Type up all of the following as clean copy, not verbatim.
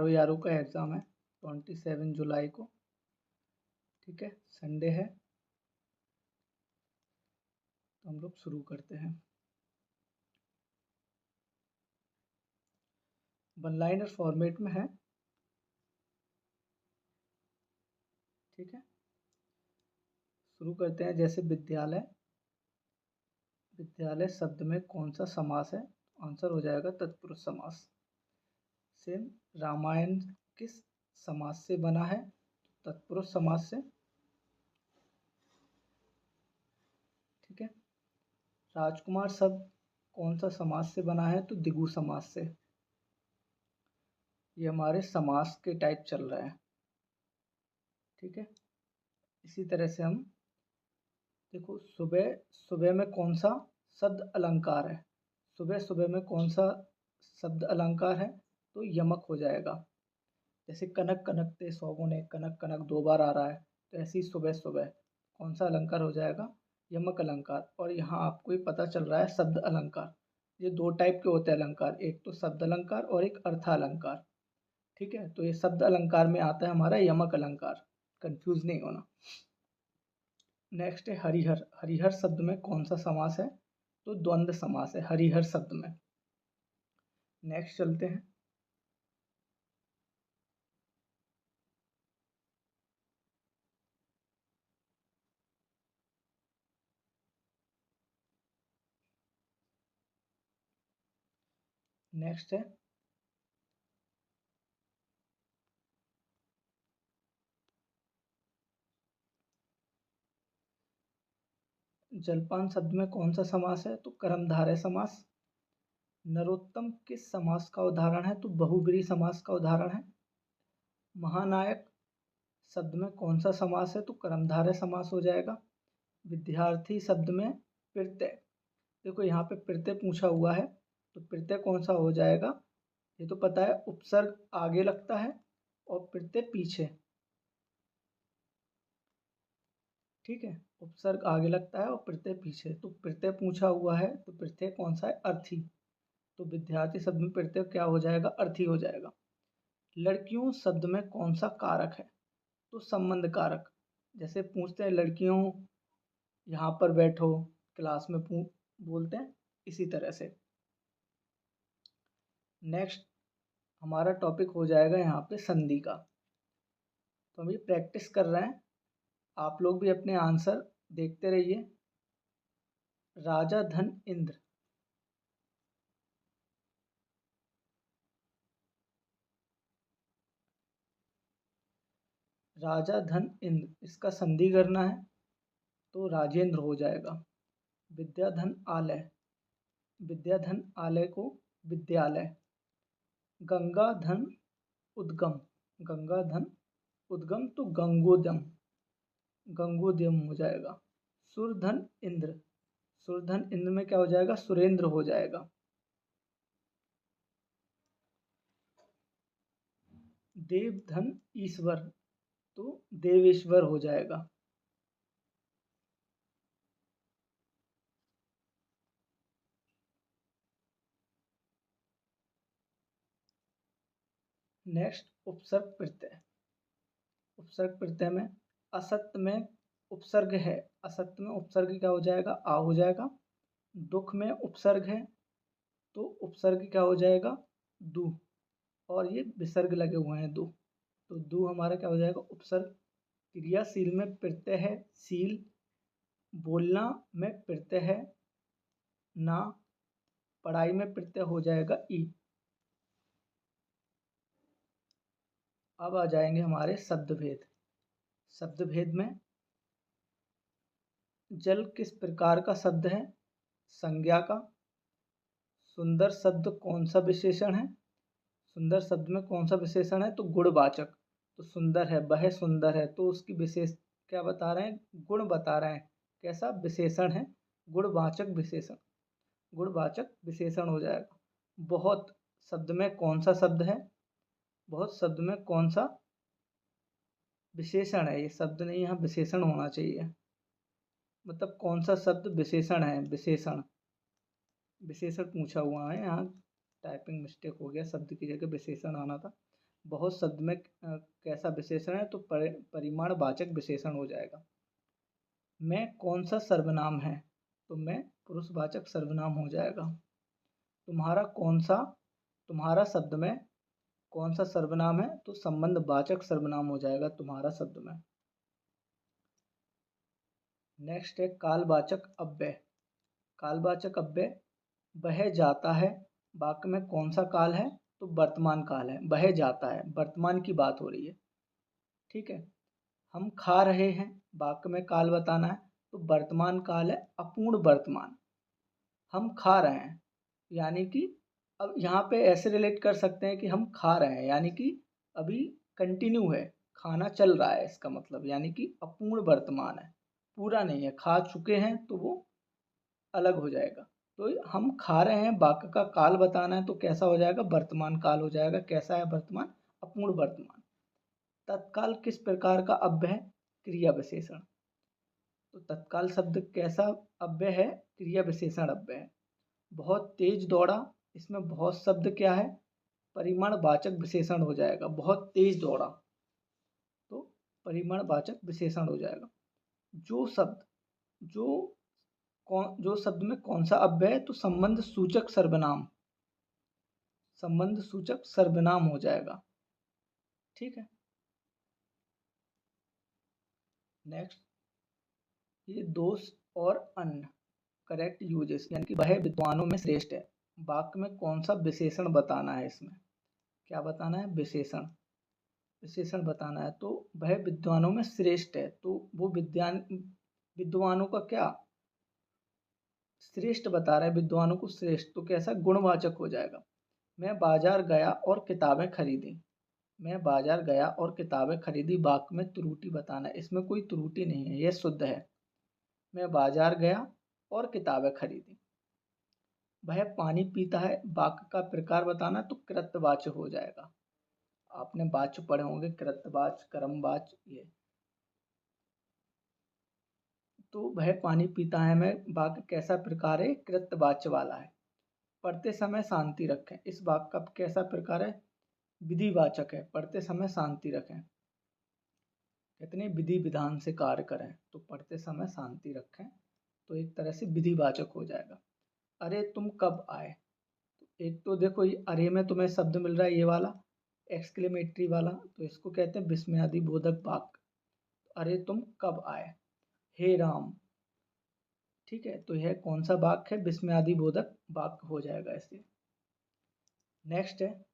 RO का exam है 27 जुलाई को, ठीक है, संडे है। तो हम लोग शुरू करते हैं। वन लाइनर फॉर्मेट में है, ठीक है। शुरू करते हैं। जैसे विद्यालय, विद्यालय शब्द में कौन सा समास है? आंसर हो जाएगा तत्पुरुष समास। सेम, रामायण किस समास से बना है? तत्पुरुष समास से, ठीक है। राजकुमार शब्द कौन सा समास से बना है? तो द्विगु समास से। ये हमारे समास के टाइप चल रहा है, ठीक है। इसी तरह से हम देखो, सुबह, सुबह में कौन सा शब्द अलंकार है? सुबह, सुबह में कौन सा शब्द अलंकार है? तो यमक हो जाएगा। जैसे कनक कनकते सौगुने, कनक कनक 2 बार आ रहा है, तो ऐसे ही सुबह सुबह कौन सा अलंकार हो जाएगा? यमक अलंकार। और यहाँ आपको ही पता चल रहा है शब्द अलंकार। ये 2 टाइप के होते हैं अलंकार, एक तो शब्द अलंकार और एक अर्थ अलंकार, ठीक है। तो ये शब्द अलंकार में आता है हमारा यमक अलंकार, कंफ्यूज नहीं होना। नेक्स्ट है हरिहर। हरिहर शब्द में कौन सा समास है? तो द्वंद्व समास है हरिहर शब्द में। नेक्स्ट चलते हैं। नेक्स्ट है जलपान शब्द में कौन सा समास है? तो कर्मधारय समास। नरोत्तम किस समास का उदाहरण है? तो बहुब्रीहि समास का उदाहरण है। महानायक शब्द में कौन सा समास है? तो कर्मधारय समास हो जाएगा। विद्यार्थी शब्द में प्रत्यय, देखो यहाँ पे प्रत्यय पूछा हुआ है, तो प्रत्यय कौन सा हो जाएगा? ये तो पता है, उपसर्ग आगे लगता है और प्रत्यय पीछे, ठीक है। उपसर्ग आगे लगता है और प्रत्यय पीछे, तो प्रत्यय पूछा हुआ है, तो प्रत्यय कौन सा है? अर्थी। तो विद्यार्थी शब्द में प्रत्यय क्या हो जाएगा? अर्थी हो जाएगा। लड़कियों शब्द में कौन सा कारक है? तो संबंध कारक। जैसे पूछते हैं लड़कियों यहाँ पर बैठो, क्लास में बोलते हैं, इसी तरह से। नेक्स्ट हमारा टॉपिक हो जाएगा यहाँ पे संधि का। तो हम ये प्रैक्टिस कर रहे हैं, आप लोग भी अपने आंसर देखते रहिए। राजा धन इंद्र, राजा धन इंद्र, इसका संधि करना है तो राजेंद्र हो जाएगा। विद्याधन आलय, विद्याधन आलय को विद्यालय। गंगाधन उद्गम, गंगाधन उद्गम तो गंगोदम, गंगोदम हो जाएगा। सुरधन इंद्र, सुरधन इंद्र में क्या हो जाएगा? सुरेंद्र हो जाएगा। देवधन ईश्वर तो देवेश्वर हो जाएगा। नेक्स्ट उपसर्ग प्रत्यय। उपसर्ग प्रत्यय में असत्य में उपसर्ग है, असत्य में उपसर्ग क्या हो जाएगा? आ हो जाएगा। दुख में उपसर्ग है, तो उपसर्ग क्या हो जाएगा? दु। और ये विसर्ग लगे हुए हैं दो, तो दो हमारा क्या हो जाएगा? उपसर्ग। क्रियाशील में प्रत्यय है शील, बोलना में प्रत्यय है ना, पढ़ाई में प्रत्यय हो जाएगा ई। अब आ जाएंगे हमारे शब्द भेद। शब्द भेद में जल किस प्रकार का शब्द है? संज्ञा का। सुंदर शब्द कौन सा विशेषण है? सुंदर शब्द में कौन सा विशेषण है? तो गुणवाचक। तो सुंदर है, वह सुंदर है, तो उसकी विशेष क्या बता रहे हैं? गुण बता रहे हैं। कैसा विशेषण है? गुणवाचक विशेषण, गुणवाचक विशेषण हो जाएगा। बहुत शब्द में कौन सा शब्द है? बहुत शब्द में कौन सा विशेषण है? ये शब्द नहीं, यहाँ विशेषण होना चाहिए। मतलब कौन सा शब्द विशेषण है? विशेषण, विशेषण पूछा हुआ है यहाँ, टाइपिंग मिस्टेक हो गया, शब्द की जगह विशेषण आना था। बहुत शब्द में कैसा विशेषण है, तो परिमाणवाचक विशेषण हो जाएगा। मैं कौन सा सर्वनाम है, तो मैं पुरुषवाचक सर्वनाम हो जाएगा। तुम्हारा कौन सा, तुम्हारा शब्द में कौन सा सर्वनाम है, तो संबंधवाचक सर्वनाम हो जाएगा तुम्हारा शब्द में। नेक्स्ट है कालवाचक अव्यय। कालवाचक अव्यय, वह जाता है, वाक्य में कौन सा काल है, तो वर्तमान काल है। वह जाता है, वर्तमान की बात हो रही है, ठीक है। हम खा रहे हैं, वाक्य में काल बताना है, तो वर्तमान काल है, अपूर्ण वर्तमान। हम खा रहे हैं, यानी कि अब यहाँ पे ऐसे रिलेट कर सकते हैं कि हम खा रहे हैं, यानी कि अभी कंटिन्यू है, खाना चल रहा है, इसका मतलब यानी कि अपूर्ण वर्तमान है, पूरा नहीं है। खा चुके हैं तो वो अलग हो जाएगा। तो हम खा रहे हैं, वाक्य का काल बताना है, तो कैसा हो जाएगा, वर्तमान काल हो जाएगा। कैसा है वर्तमान, अपूर्ण वर्तमान। तत्काल किस प्रकार का अव्यय है, क्रिया विशेषण। तो तत्काल शब्द कैसा अव्यय है, क्रिया विशेषण अव्यय है। बहुत तेज दौड़ा, इसमें बहुत शब्द क्या है, परिमाणवाचक विशेषण हो जाएगा। बहुत तेज दौड़ा, तो परिमाणवाचक विशेषण हो जाएगा। जो शब्द, जो जो शब्द में कौन सा अव्यय है, तो संबंध सूचक सर्वनाम, संबंध सूचक सर्वनाम हो जाएगा, ठीक है। नेक्स्ट, ये दोष और अन्य करेक्ट यूजेस, यानी कि वह विद्वानों में श्रेष्ठ है। वाक्य में कौन सा विशेषण बताना है, इसमें क्या बताना है, विशेषण, विशेषण बताना है। तो वह विद्वानों में श्रेष्ठ है, तो वो विद्वानों का क्या, श्रेष्ठ बता रहा है, विद्वानों को श्रेष्ठ, तो कैसा, गुणवाचक हो जाएगा। मैं बाजार गया और किताबें खरीदी, मैं बाजार गया और किताबें खरीदी, वाक्य में त्रुटि बताना है, इसमें कोई त्रुटि नहीं है, यह शुद्ध है। मैं बाजार गया और किताबें खरीदी। वह पानी पीता है, वाक्य का प्रकार बताना, तो कृतवाच्य हो जाएगा। आपने वाच्य पढ़े होंगे, कृतवाच्य, कर्मवाच्य, ये। तो वह पानी पीता है में वाक्य कैसा प्रकार है, कृतवाच्य वाला है। पढ़ते समय शांति रखें, इस वाक्य का कैसा प्रकार है, विधिवाचक है। पढ़ते समय शांति रखें, कितने विधि विधान से कार्य करें, तो पढ़ते समय शांति रखें, तो एक तरह से विधिवाचक हो जाएगा। अरे तुम कब आए, तो एक तो देखो ये अरे में तुम्हें शब्द मिल रहा है, ये वाला एक्सक्लेमेटरी वाला, तो इसको कहते हैं विस्मयादि बोधक वाक्य। अरे तुम कब आए, हे राम, ठीक है। तो यह कौन सा वाक्य है, विस्मयादि बोधक वाक्य हो जाएगा ऐसे। नेक्स्ट है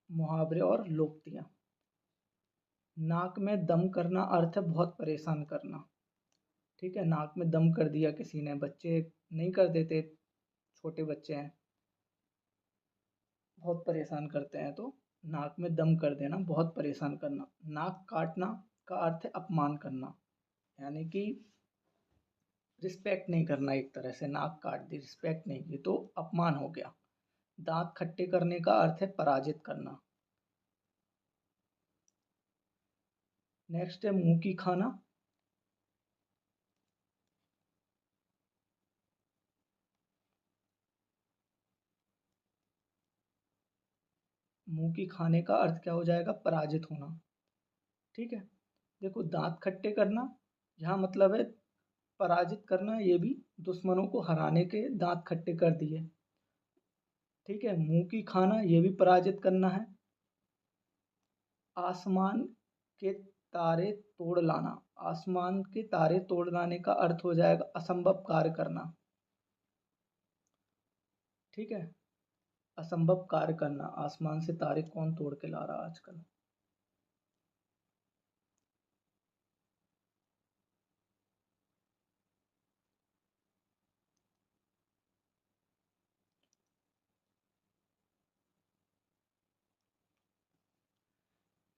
मुहावरे और लोकोक्तियां। नाक में दम करना अर्थ है बहुत परेशान करना, ठीक है। नाक में दम कर दिया किसी ने, बच्चे नहीं कर देते, छोटे बच्चे हैं, बहुत परेशान करते हैं, तो नाक में दम कर देना, बहुत परेशान करना। नाक काटना का अर्थ है अपमान करना, यानी कि रिस्पेक्ट नहीं करना, एक तरह से नाक काट दी, रिस्पेक्ट नहीं की, तो अपमान हो गया। दांत खट्टे करने का अर्थ है पराजित करना। नेक्स्ट है मुंह की खाना। मुंह की खाने का अर्थ क्या हो जाएगा, पराजित होना, ठीक है। देखो दांत खट्टे करना, यहाँ मतलब है पराजित करना, ये भी दुश्मनों को हराने के दांत खट्टे कर दिए, ठीक है। मुंह की खाना, ये भी पराजित करना है। आसमान के तारे तोड़ लाना, आसमान के तारे तोड़ लाने का अर्थ हो जाएगा असंभव कार्य करना, ठीक है। असंभव कार्य करना, आसमान से तारे कौन तोड़ के ला रहा आजकल।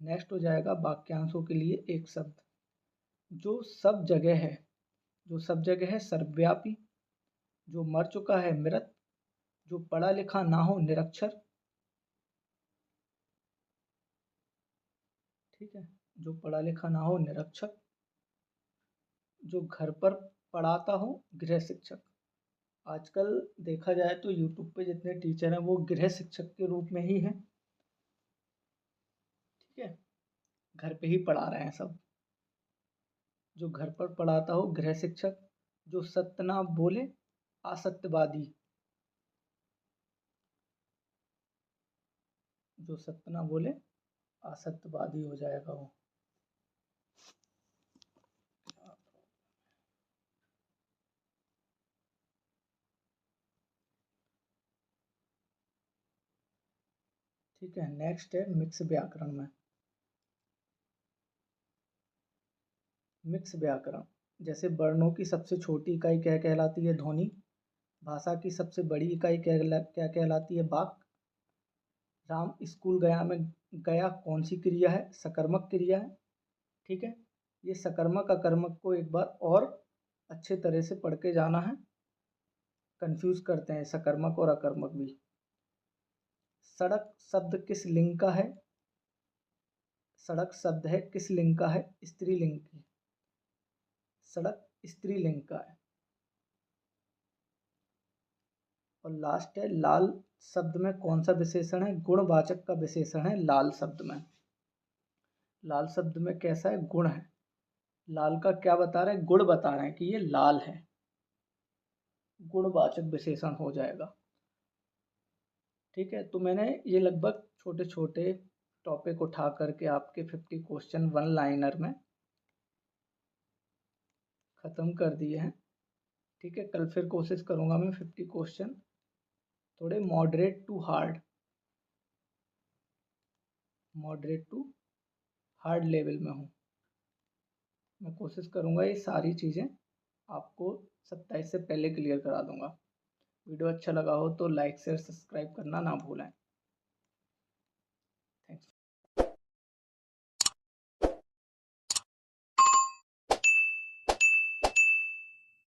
नेक्स्ट हो जाएगा वाक्यांशों के लिए एक शब्द। जो सब जगह है, जो सब जगह है सर्वव्यापी, जो मर चुका है मृत, जो पढ़ा लिखा ना हो निरक्षर, ठीक है। जो पढ़ा लिखा ना हो निरक्षर, जो घर पर पढ़ाता हो गृह शिक्षक। आजकल देखा जाए तो यूट्यूब पे जितने टीचर हैं वो गृह शिक्षक के रूप में ही हैं। ठीक है, घर पे ही पढ़ा रहे हैं सब। जो घर पर पढ़ाता हो गृह शिक्षक, जो सत्य ना बोले असत्यवादी, जो सत्य ना बोले असत्यवादी हो जाएगा वो। ठीक है, नेक्स्ट है मिक्स व्याकरण में। मिक्स व्याकरण, जैसे वर्णों की सबसे छोटी इकाई क्या कहलाती है? ध्वनि। भाषा की सबसे बड़ी इकाई क्या कहलाती है? वाक्। राम स्कूल गया में गया कौन सी क्रिया है? सकर्मक क्रिया है। ठीक है, ये सकर्मक अकर्मक को एक बार और अच्छे तरह से पढ़ के जाना है, कंफ्यूज करते हैं सकर्मक और अकर्मक भी। सड़क शब्द किस लिंग का है? सड़क शब्द है किस लिंग का है? स्त्रीलिंग की। सड़क स्त्रीलिंग का है। और लास्ट है लाल शब्द में कौन सा विशेषण है? गुणवाचक का विशेषण है लाल शब्द में। लाल शब्द में कैसा है? गुण है। लाल का क्या बता रहे हैं? गुण बता रहे हैं कि ये लाल है, गुणवाचक विशेषण हो जाएगा। ठीक है, तो मैंने ये लगभग छोटे छोटे टॉपिक उठा करके आपके 50 क्वेश्चन वन लाइनर में ख़त्म कर दिए हैं। ठीक है, कल फिर कोशिश करूँगा मैं 50 क्वेश्चन थोड़े मॉडरेट टू हार्ड लेवल में हूँ। मैं कोशिश करूँगा ये सारी चीज़ें आपको 27 से पहले क्लियर करा दूँगा। वीडियो अच्छा लगा हो तो लाइक शेयर सब्सक्राइब करना ना भूलें।